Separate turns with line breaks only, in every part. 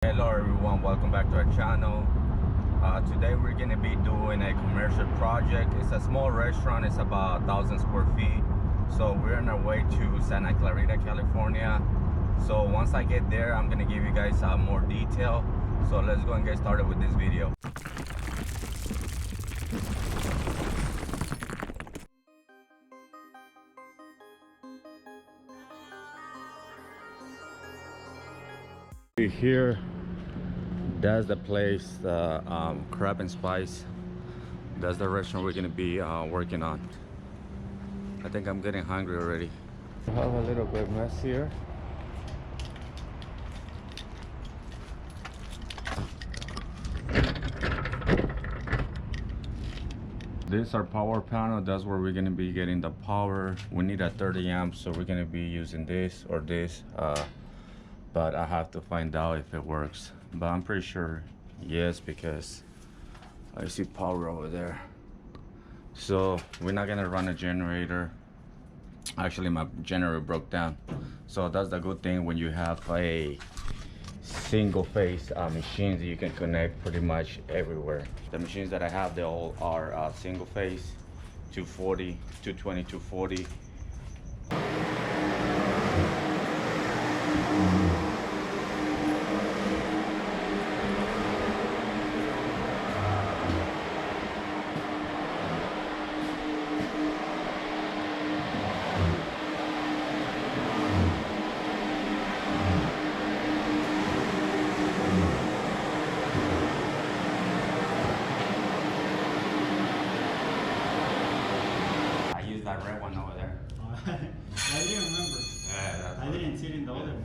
Hello everyone, welcome back to our channel. Today we're going to be doing a commercial project. It's a small restaurant, it's about 1,000 square feet. So we're on our way to Santa Clarita, California. So once I get there, I'm going to give you guys more detail. So let's go and get started with this video. Here, that's the place, the Crab and Spice. That's the restaurant we're gonna be working on. I think I'm getting hungry already. We have a little bit mess here. This is our power panel. That's where we're gonna be getting the power. We need a 30 amps, so we're gonna be using this or this. But I have to find out if it works. But I'm pretty sure yes, because I see power over there. So we're not gonna run a generator. Actually, my generator broke down. So that's the good thing when you have a single phase machines, you can connect pretty much everywhere. The machines that I have, they all are single phase, 240, 220, 240. That red one over there.
I didn't remember.
Yeah,
I didn't see it in the other one.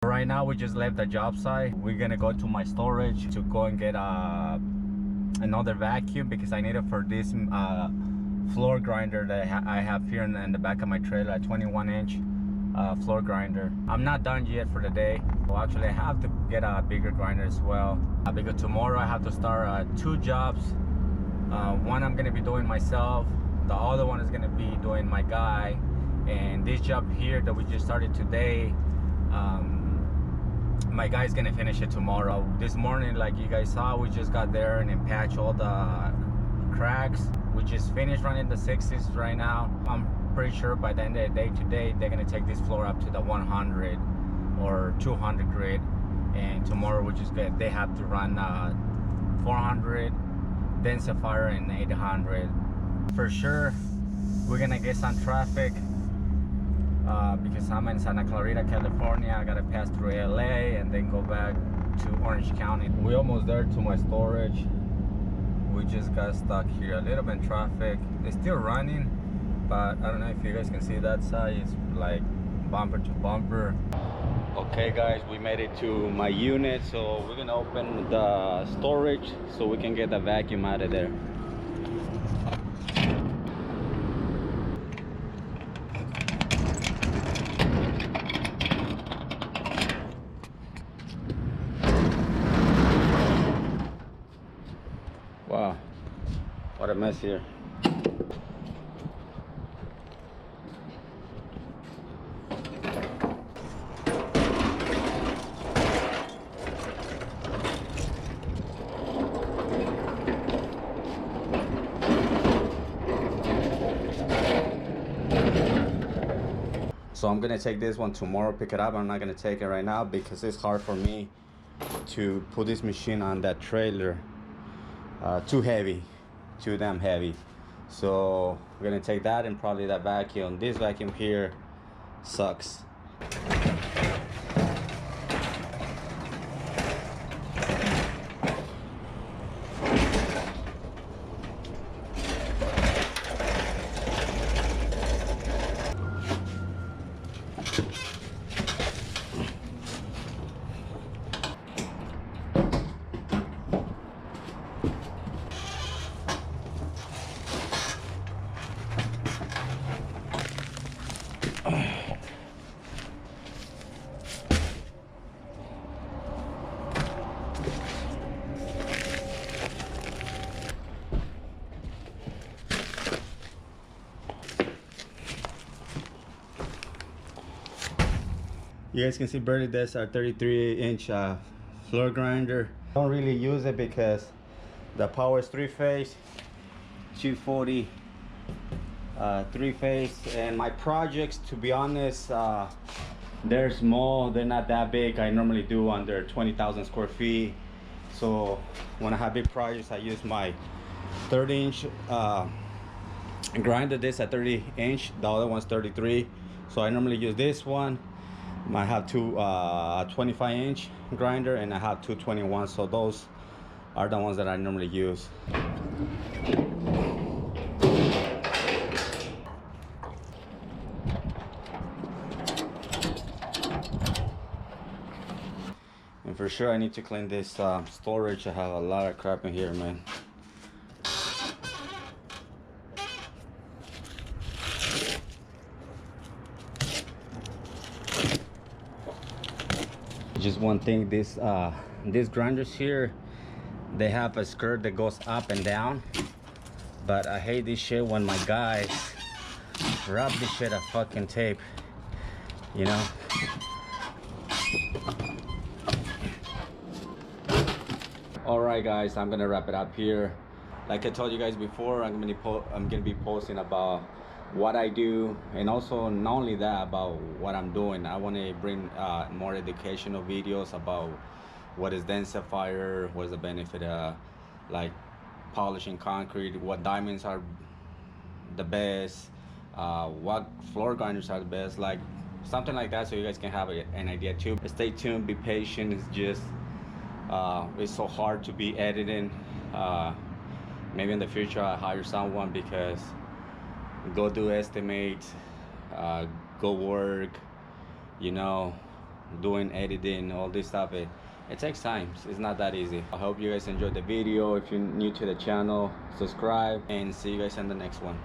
Right now we just left the job site. We're gonna go to my storage to go and get another vacuum because I need it for this floor grinder that I have here in the back of my trailer, a 21-inch floor grinder. I'm not done yet for the day. Well, actually I have to get a bigger grinder as well because tomorrow I have to start 2 jobs. One I'm gonna be doing myself, the other one is gonna be doing my guy, and this job here that we just started today, my guy's gonna finish it tomorrow. This morning, like you guys saw, we just got there and then patched all the cracks. We just finished running the 60s right now. I'm pretty sure by the end of the day today, they're gonna take this floor up to the 100 or 200 grid, and tomorrow we just get, they have to run 400 densifier and 800. For sure we're gonna get some traffic because I'm in Santa Clarita, California. I gotta pass through LA and then go back to Orange County. We're almost there to my storage. we just got stuck here a little bit in traffic. It's still running, but I don't know if you guys can see that side. It's like bumper to bumper. Okay guys, we made it to my unit, so we're gonna open the storage so we can get the vacuum out of there. Wow, what a mess here. So I'm gonna take this one tomorrow, pick it up. I'm not gonna take it right now because it's hard for me to put this machine on that trailer. Too heavy, too damn heavy. So we're gonna take that and probably that vacuum. This vacuum here sucks. You guys can see barely this our 33-inch floor grinder. Don't really use it because the power is 3-phase, 240, 3-phase, and my projects, to be honest, they're small, they're not that big. I normally do under 20,000 square feet. So when I have big projects, I use my 30-inch grinder. This at 30-inch, the other one's 33. So I normally use this one. I have two 25-inch grinder and I have two 21, so those are the ones that I normally use. And for sure I need to clean this storage. I have a lot of crap in here, man. Just one thing, these grinders here, they have a skirt that goes up and down, but I hate this shit when my guys wrap this shit of fucking tape, you know. All right guys, I'm gonna wrap it up here. Like I told you guys before, I'm gonna be posting about what I do, and also not only that, about what I'm doing. I want to bring more educational videos about what is densifier, what is the benefit of like polishing concrete, what diamonds are the best, what floor grinders are the best, like something like that, so you guys can have an idea too. Stay tuned, be patient. It's just it's so hard to be editing. Maybe in the future I'll hire someone, because go do estimates, go work, you know, doing editing, all this stuff, it takes time. It's not that easy. I hope you guys enjoyed the video. If you're new to the channel, subscribe, and see you guys in the next one.